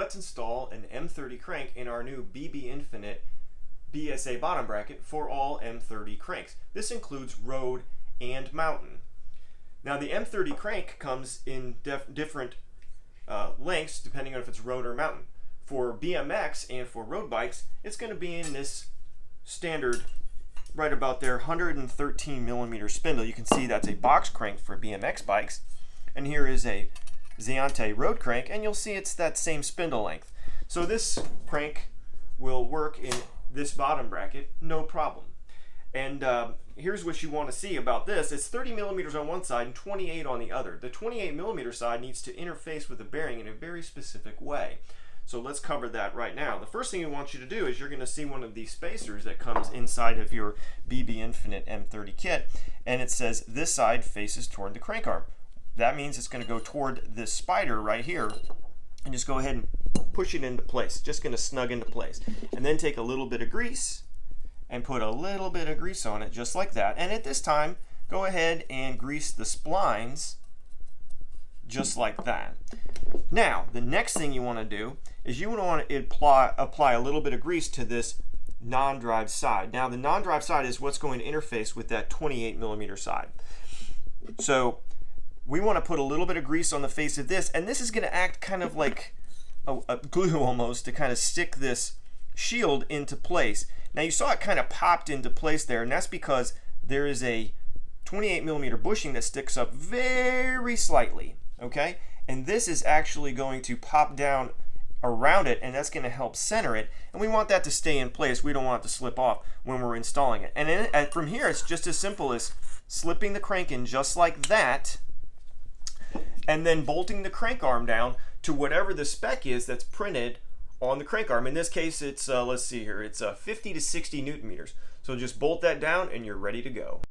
let's install an M30 crank in our new BBInfinite BSA bottom bracket for all M30 cranks. This includes road and mountain. Now the M30 crank comes in different lengths depending on if it's road or mountain. For BMX and for road bikes, it's going to be in this standard right about there 113 millimeter spindle. You can see that's a box crank for BMX bikes, and here is a Ziante road crank, and you'll see it's that same spindle length. So this crank will work in this bottom bracket no problem. And here's what you want to see about this. It's 30 millimeters on one side and 28 on the other. The 28 millimeter side needs to interface with the bearing in a very specific way. So let's cover that right now. The first thing I want you to do is you're going to see one of these spacers that comes inside of your BBInfinite M30 kit, and it says this side faces toward the crank arm. That means it's going to go toward this spider right here, and just go ahead and push it into place. Just going to snug into place. And then take a little bit of grease and put a little bit of grease on it just like that. And at this time, go ahead and grease the splines just like that. Now, the next thing you want to do is you want to apply a little bit of grease to this non-drive side. Now, the non-drive side is what's going to interface with that 28 millimeter side. So we want to put a little bit of grease on the face of this, and this is going to act kind of like a glue almost to kind of stick this shield into place. Now you saw it kind of popped into place there, and that's because there is a 28 millimeter bushing that sticks up very slightly, okay? And this is actually going to pop down around it, and that's going to help center it, and we want that to stay in place. We don't want it to slip off when we're installing it. And from here, it's just as simple as slipping the crank in just like that, and then bolting the crank arm down to whatever the spec is that's printed on the crank arm. In this case, it's let's see here, it's 50 to 60 newton meters. So just bolt that down and you're ready to go.